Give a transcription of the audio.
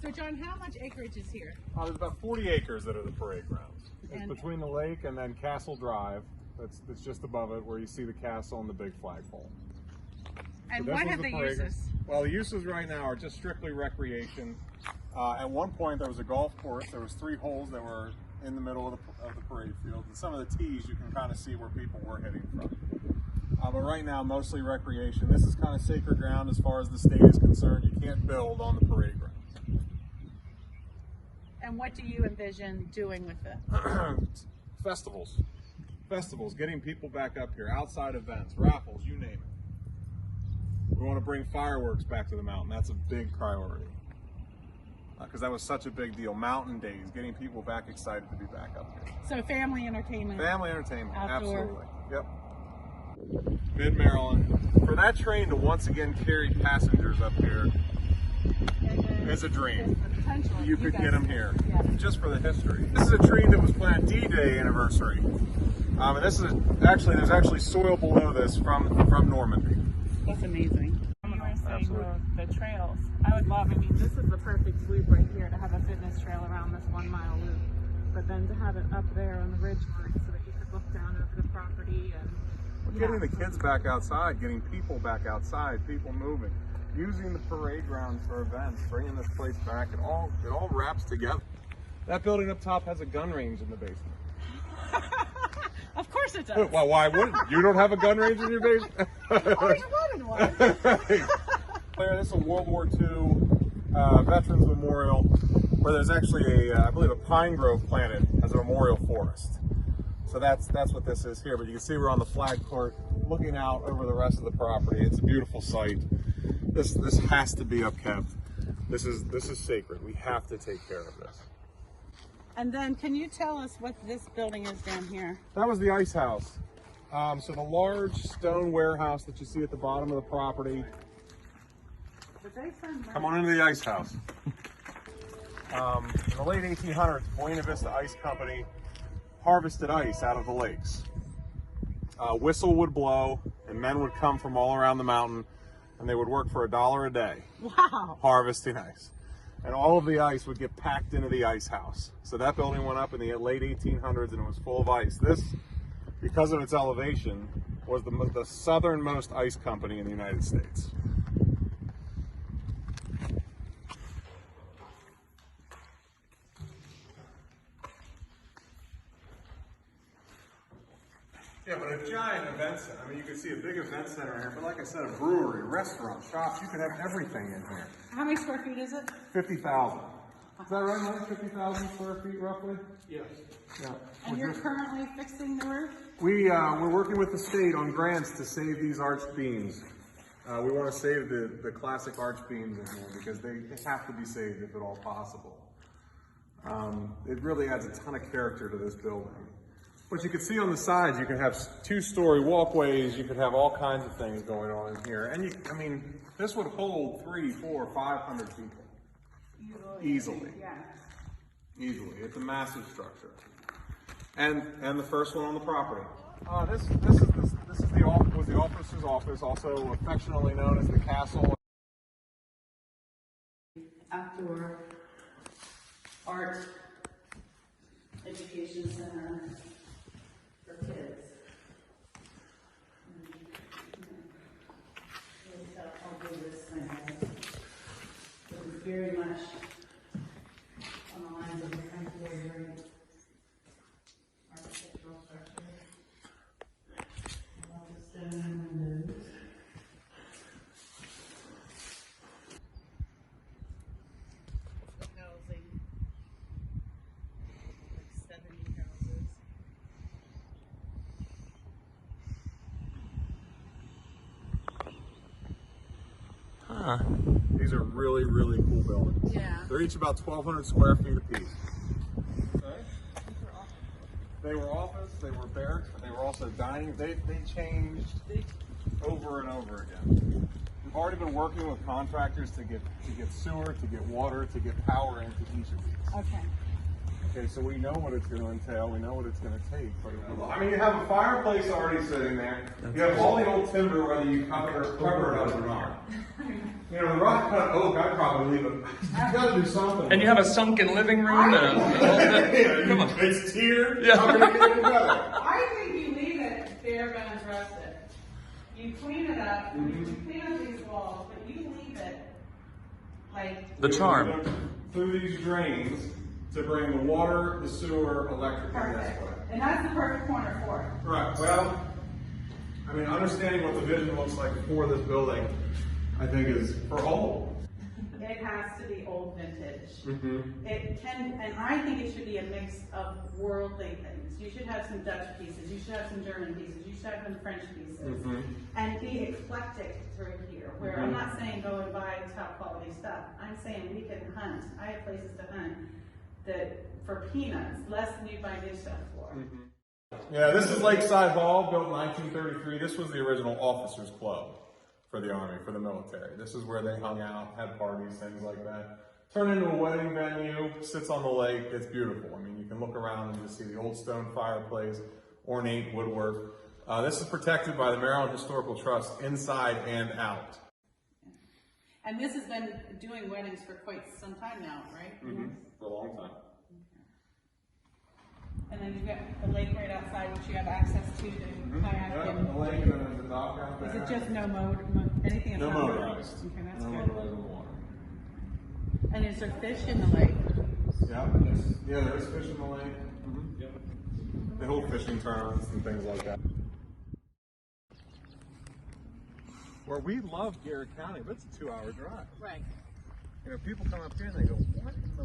So John, how much acreage is here? There's about 40 acres that are the parade grounds. It's between the lake and then Castle Drive. That's just above it, where you see the castle and the big flagpole. And what have the uses? Well, the uses right now are just strictly recreation. At one point, there was a golf course. There was 3 holes that were in the middle of the parade field, and some of the tees you can kind of see where people were hitting from. But right now, mostly recreation. This is kind of sacred ground as far as the state is concerned. You can't build on the parade grounds. And what do you envision doing with it? Festivals, getting people back up here, outside events, raffles, you name it. We want to bring fireworks back to the mountain. That's a big priority. Because that was such a big deal. Mountain days, getting people back excited to be back up here. So family entertainment. Family entertainment, outdoor. Absolutely. Yep. Mid-Maryland. For that train to once again carry passengers up here is a dream. You could get them here, just for the history. This is a train that was planned D-Day anniversary. And this is there's actually soil below this from Normandy. That's amazing. You were saying the trails. I would love, this is the perfect loop right here to have a fitness trail around this 1 mile loop. But then to have it up there on the ridge line so that you could look down over the property and getting the kids back outside, getting people back outside, people moving, using the parade grounds for events, bringing this place back. It all wraps together. That building up top has a gun range in the basement. Of course it does. Well, why wouldn't you? You don't have a gun range in your basement? Always wanted one. This is a World War II Veterans Memorial, where there's actually I believe a pine grove planted as a memorial forest. So that's what this is here. But you can see we're on the flag court, looking out over the rest of the property. It's a beautiful sight. This has to be upkept. This is sacred. We have to take care of this. And then, can you tell us what this building is down here? That was the ice house. So the large stone warehouse that you see at the bottom of the property. Come on into the ice house. In the late 1800s, Buena Vista Ice Company harvested ice out of the lakes. A whistle would blow, and men would come from all around the mountain, and they would work for $1 a day. Wow! Harvesting ice. And all of the ice would get packed into the ice house. So that building went up in the late 1800s, and it was full of ice. This, because of its elevation, was the southernmost ice company in the United States. Yeah, but a giant event center. You can see a big event center here, but like I said, a brewery, restaurant, shops, you could have everything in here. How many square feet is it? 50,000. Is that right, Mike? 50,000 square feet, roughly? Yes. Yeah. And you're currently fixing the roof? We're working with the state on grants to save these arched beams. We want to save the classic arch beams in here because they have to be saved if at all possible. It really adds a ton of character to this building. But you can see on the sides, you can have 2-story walkways, you could have all kinds of things going on in here. And this would hold 300, 400, 500 people. Easily. Yeah. Easily. It's a massive structure. And the first one on the property. This is the officer's office, also affectionately known as the castle. Outdoor art education center for kids. I'll do this thing. It was very much on the lines of the contemporary architectural structure. A lot of stone windows. Housing. Like 70 houses. These are really, really cool buildings. Yeah. They're each about 1,200 square feet apiece. Okay. They were office, they were barracks, but they were also dining. They changed over and over again. We've already been working with contractors to get sewer, to get water, to get power into each of these. Okay. Okay, so we know what it's going to entail. We know what it's going to take. But I mean, you have a fireplace already sitting there. You have all the old timber, whether you cover it up or not. You know, the rock cut oak, I'd probably leave it. You've got to do something. And you have a sunken living room and come on. It's tiered. Yeah. How can it get any better? I think you leave it bare bones rusted. You clean it up, you clean up these walls, but you leave it like The charm. Through these drains to bring the water, the sewer, electric in this perfect. way. And that's the perfect corner for it. Right, well, I mean, understanding what the vision looks like for this building, I think is for whole. It has to be old vintage. Mm-hmm. It can, and I think it should be a mix of worldly things. You should have some Dutch pieces, you should have some German pieces, you should have some French pieces, and be eclectic through here. Where I'm not saying go and buy top quality stuff. I'm saying we can hunt. I have places to hunt that for peanuts, less than you buy new stuff for. Yeah, this is Lakeside Hall, built in 1933. This was the original officers' club for the Army, for the military. This is where they hung out, had parties, things like that. Turned into a wedding venue, sits on the lake. It's beautiful. I mean, you can look around and just see the old stone fireplace, ornate woodwork. This is protected by the Maryland Historical Trust inside and out. And this has been doing weddings for quite some time now, right? For a long time. And then you've got the lake right outside, which you have access to kayak Yeah, and. the lake and then the dock out there. Is it just no anything? No that's not motorized. Okay, that's No good. motorized on the water. And is there fish in the lake? Yeah, yeah, there is fish in the lake. Yep. They hold fishing tournaments and things like that. Where we love Garrett County, but it's a 2-hour drive. Right. You know, people come up here and they go, what in the